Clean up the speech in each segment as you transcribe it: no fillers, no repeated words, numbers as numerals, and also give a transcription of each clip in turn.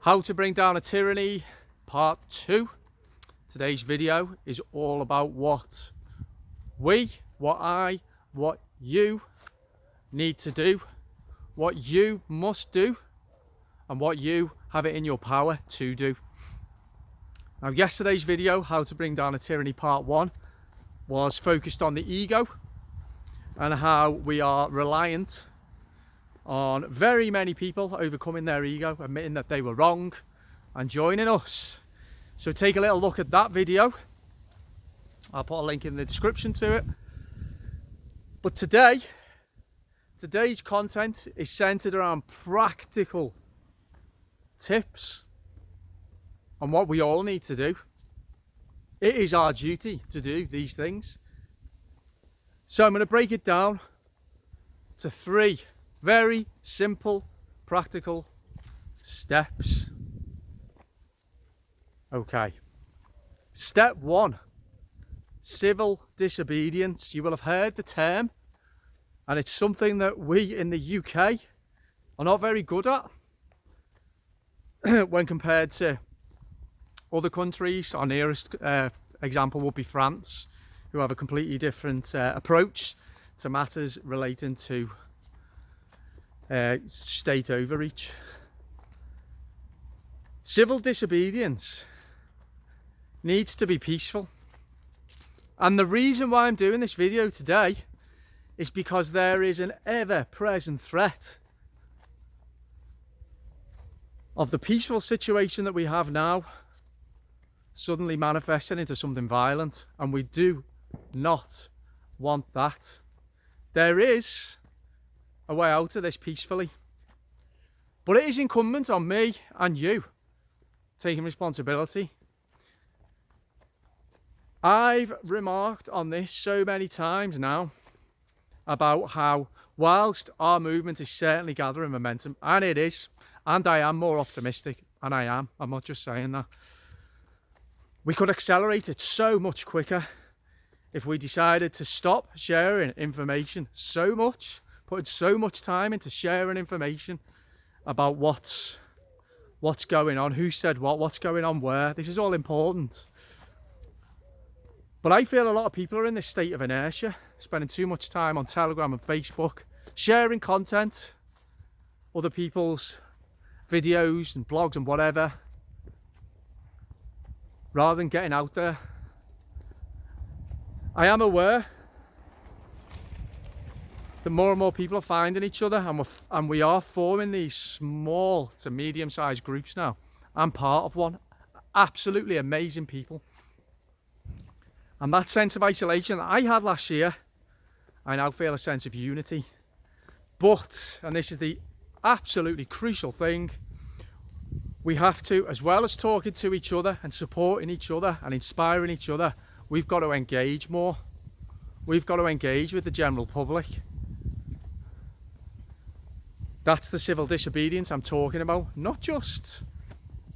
How to bring down a tyranny, part 2. Today's video is all about what you need to do, what you must do, and what you have it in your power to do. Now, yesterday's video, how to bring down a tyranny part 1, was focused on the ego and how we are reliant on very many people overcoming their ego, admitting that they were wrong and joining us. So take a little look at that video. I'll put a link in the description to it. But today's content is centered around practical tips on what we all need to do. It is our duty to do these things. So I'm going to break it down to 3 very simple, practical steps. Okay. Step 1, civil disobedience. You will have heard the term, and it's something that we in the UK are not very good at when compared to other countries. Our nearest example would be France, who have a completely different approach to matters relating to state overreach. Civil disobedience needs to be peaceful. And the reason why I'm doing this video today is because there is an ever-present threat of the peaceful situation that we have now suddenly manifesting into something violent, and we do not want that. There is a way out of this peacefully, but it is incumbent on me and you taking responsibility. I've remarked on this so many times now about how, whilst our movement is certainly gathering momentum, and it is, and I am more optimistic, and I'm not just saying that, we could accelerate it so much quicker if we decided to stop sharing information so much, putting so much time into sharing information about what's going on, who said what's going on where. This is all important. But I feel a lot of people are in this state of inertia, spending too much time on Telegram and Facebook, sharing content, other people's videos and blogs and whatever, rather than getting out there. I am aware that more and more people are finding each other, and we are forming these small to medium-sized groups now. I'm part of one. Absolutely amazing people. And that sense of isolation that I had last year, I now feel a sense of unity. But, and this is the absolutely crucial thing, we have to, as well as talking to each other and supporting each other and inspiring each other, we've got to engage more. We've got to engage with the general public. That's the civil disobedience I'm talking about, not just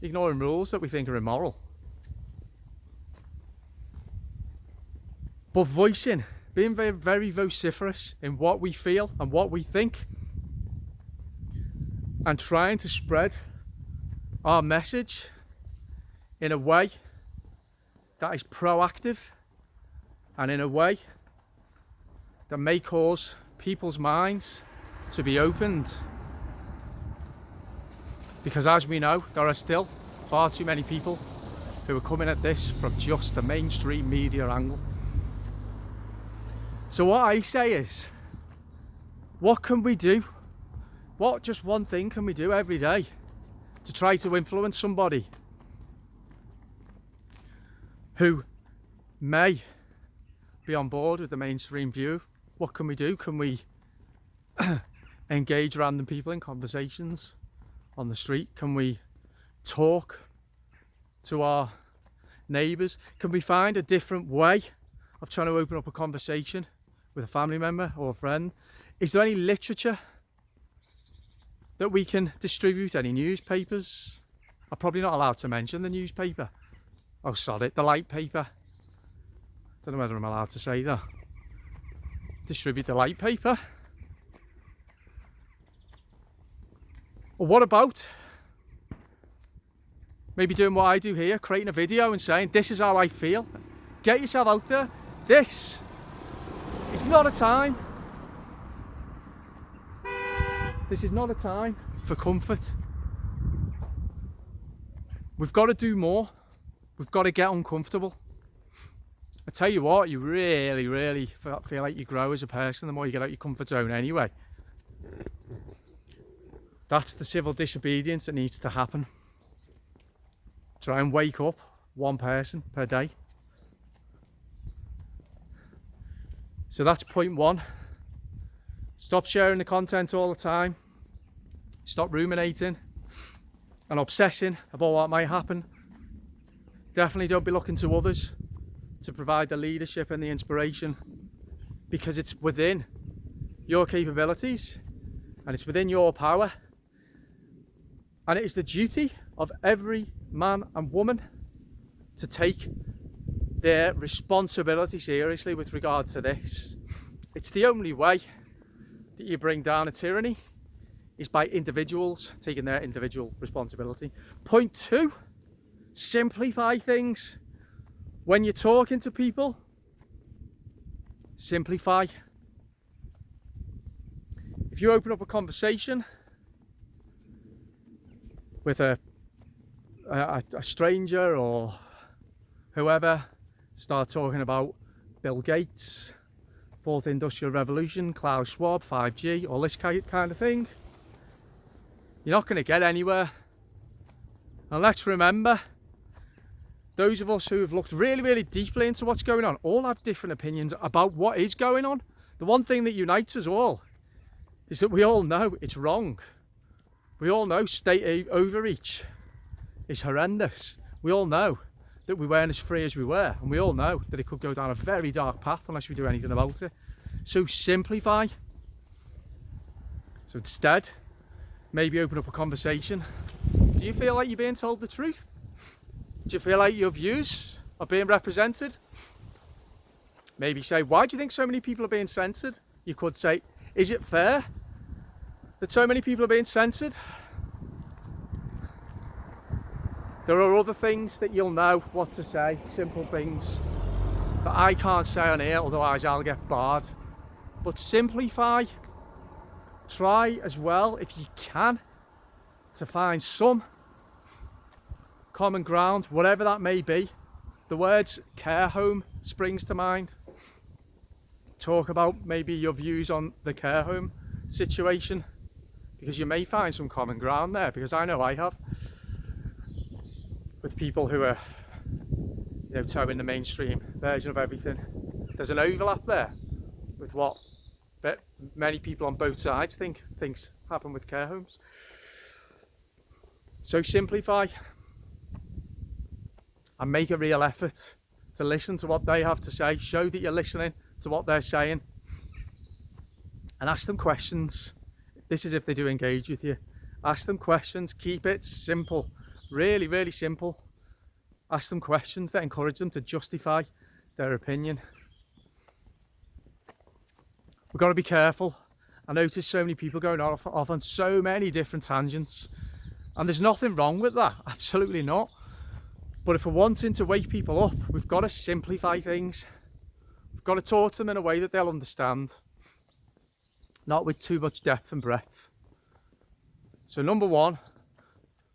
ignoring rules that we think are immoral, but voicing, being very, very vociferous in what we feel and what we think, and trying to spread our message in a way that is proactive and in a way that may cause people's minds to be opened. Because as we know, there are still far too many people who are coming at this from just the mainstream media angle. So what I say is, what can we do? What just one thing can we do every day to try to influence somebody who may be on board with the mainstream view? What can we do? Can we engage random people in conversations on the street? Can we talk to our neighbours? Can we find a different way of trying to open up a conversation with a family member or a friend? Is there any literature that we can distribute? Any newspapers? I'm probably not allowed to mention the newspaper. Oh, sorry, the light paper. Don't know whether I'm allowed to say that. Distribute the light paper. Or what about Maybe doing what I do here, creating a video and saying, this is how I feel. Get yourself out there. This is not a time. This is not a time for comfort. We've got to do more. We've got to get uncomfortable. I tell you what, you really, really feel like you grow as a person the more you get out your comfort zone anyway. That's the civil disobedience that needs to happen. Try and wake up one person per day. So that's point one. Stop sharing the content all the time. Stop ruminating and obsessing about what might happen. Definitely don't be looking to others to provide the leadership and the inspiration, because it's within your capabilities and it's within your power, and it is the duty of every man and woman to take their responsibility seriously with regard to this. It's the only way that you bring down a tyranny, is by individuals taking their individual responsibility. Point two, simplify things. When you're talking to people, simplify. If you open up a conversation with a stranger or whoever, start talking about Bill Gates, Fourth Industrial Revolution, Klaus Schwab, 5G, all this kind of thing, you're not going to get anywhere. And let's remember, those of us who have looked really, really deeply into what's going on all have different opinions about what is going on. The one thing that unites us all is that we all know it's wrong. We all know state overreach is horrendous. We all know that we weren't as free as we were, and we all know that it could go down a very dark path unless we do anything about it. So simplify. So instead, maybe open up a conversation. Do you feel like you're being told the truth? Do you feel like your views are being represented? Maybe say, why do you think so many people are being censored? You could say, is it fair that so many people are being censored? There are other things that you'll know what to say, simple things that I can't say on here, otherwise I'll get barred. But simplify. Try as well, if you can, to find some common ground, whatever that may be. The words care home springs to mind. Talk about maybe your views on the care home situation, because you may find some common ground there, because I know I have, with people who are, towing the mainstream version of everything. There's an overlap there with what many people on both sides think things happen with care homes. So simplify and make a real effort to listen to what they have to say. Show that you're listening to what they're saying and ask them questions. This is if they do engage with you. Ask them questions. Keep it simple. Really, really simple. Ask them questions that encourage them to justify their opinion. We've got to be careful. I notice so many people going off on so many different tangents, and there's nothing wrong with that, absolutely not. But if we're wanting to wake people up, we've got to simplify things. We've got to talk to them in a way that they'll understand, not with too much depth and breadth. So number one,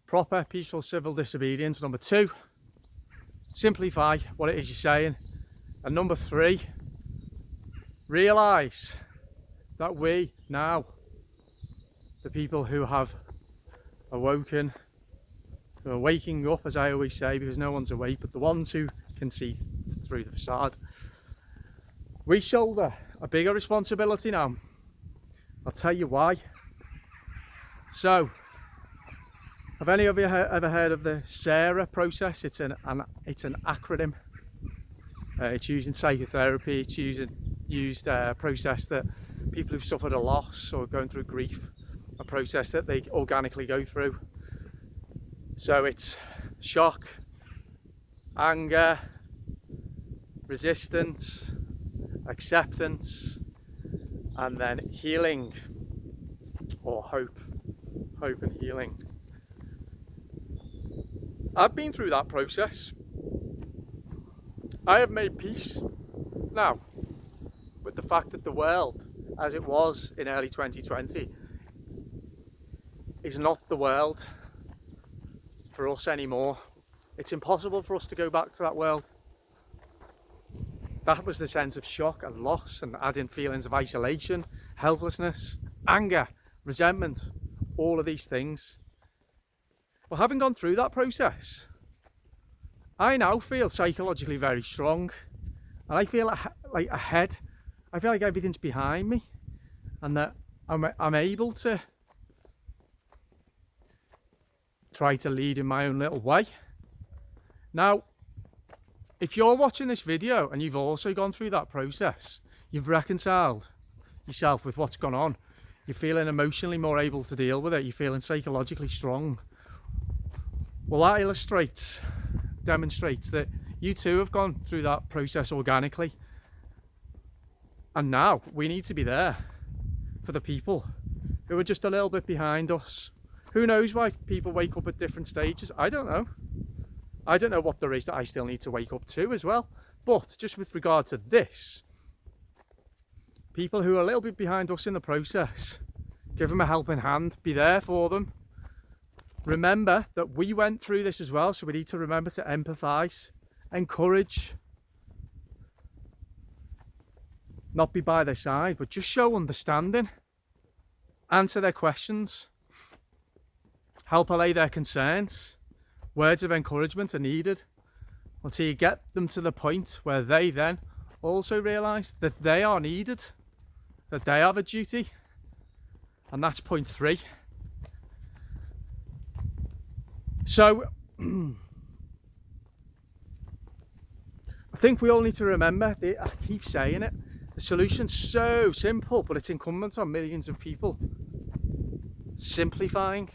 proper peaceful civil disobedience. Number two, simplify what it is you're saying. And number three, realise that we now, the people who have awoken, who are waking up, as I always say, because no one's awake, but the ones who can see through the facade, we shoulder a bigger responsibility now. I'll tell you why. So, have any of you ever heard of the SARA process? It's an acronym. It's used in psychotherapy. It's used a process that people who've suffered a loss or going through grief, a process that they organically go through. So it's shock, anger, resistance, acceptance, and then healing, or hope and healing. I've been through that process. I have made peace now with the fact that the world, as it was in early 2020, is not the world for us anymore. It's impossible for us to go back to that world. That was the sense of shock and loss, and adding feelings of isolation, helplessness, anger, resentment, all of these things. Well, having gone through that process, I now feel psychologically very strong, and I feel like ahead. I feel like everything's behind me, and that I'm able to try to lead in my own little way. Now, if you're watching this video and you've also gone through that process, you've reconciled yourself with what's gone on, you're feeling emotionally more able to deal with it, you're feeling psychologically strong. Well, that demonstrates that you too have gone through that process organically. And now we need to be there for the people who are just a little bit behind us. Who knows why people wake up at different stages? I don't know. I don't know what there is that I still need to wake up to as well. But just with regard to this, people who are a little bit behind us in the process, give them a helping hand, be there for them. Remember that we went through this as well, so we need to remember to empathise, encourage, not be by their side, but just show understanding, answer their questions, help allay their concerns. Words of encouragement are needed until you get them to the point where they then also realise that they are needed, that they have a duty. And that's point 3. So I think we all need to remember, I keep saying it, the solution's so simple, but it's incumbent on millions of people simplifying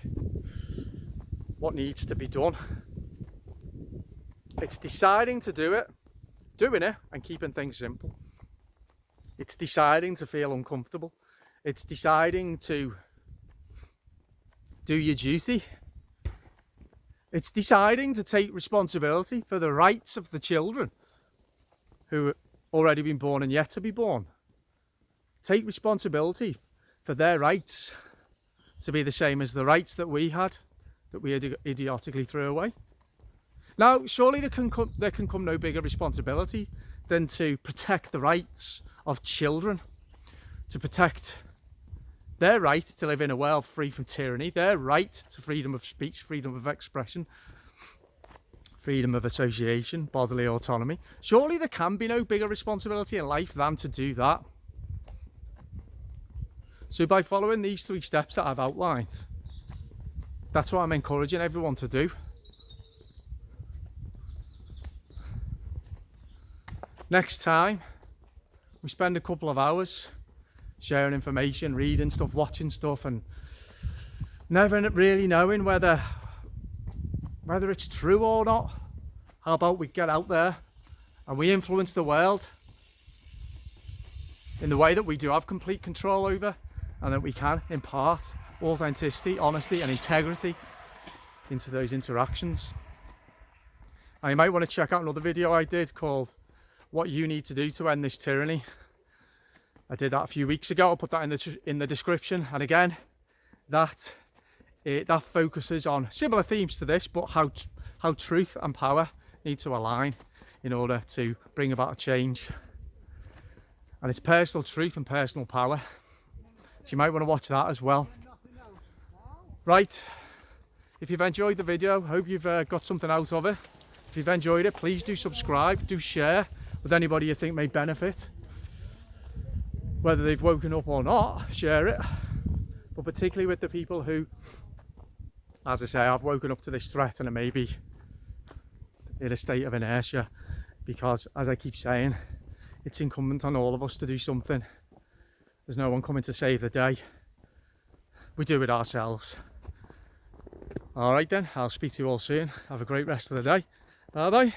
what needs to be done. It's deciding to do it, doing it, and keeping things simple. It's deciding to feel uncomfortable. It's deciding to do your duty. It's deciding to take responsibility for the rights of the children who have already been born and yet to be born. Take responsibility for their rights to be the same as the rights that we had, that we idiotically threw away. Now, surely there can come no bigger responsibility than to protect the rights of children, to protect their right to live in a world free from tyranny, their right to freedom of speech, freedom of expression, freedom of association, bodily autonomy. Surely there can be no bigger responsibility in life than to do that. So by following these 3 steps that I've outlined, that's what I'm encouraging everyone to do. Next time we spend a couple of hours sharing information, reading stuff, watching stuff, and never really knowing whether it's true or not. How about we get out there and we influence the world in the way that we do have complete control over, and that we can impart authenticity, honesty and integrity into those interactions. And you might want to check out another video I did called What You Need to Do to End This Tyranny. I did that a few weeks ago. I'll put that in the description. And again, that focuses on similar themes to this, but how truth and power need to align in order to bring about a change. And it's personal truth and personal power. So you might want to watch that as well. Right, if you've enjoyed the video, hope you've got something out of it. If you've enjoyed it, please do subscribe, do share with anybody you think may benefit. Whether they've woken up or not, share it. But particularly with the people who, as I say, have woken up to this threat and are maybe in a state of inertia. Because, as I keep saying, it's incumbent on all of us to do something. There's no one coming to save the day. We do it ourselves. All right then, I'll speak to you all soon. Have a great rest of the day. Bye bye.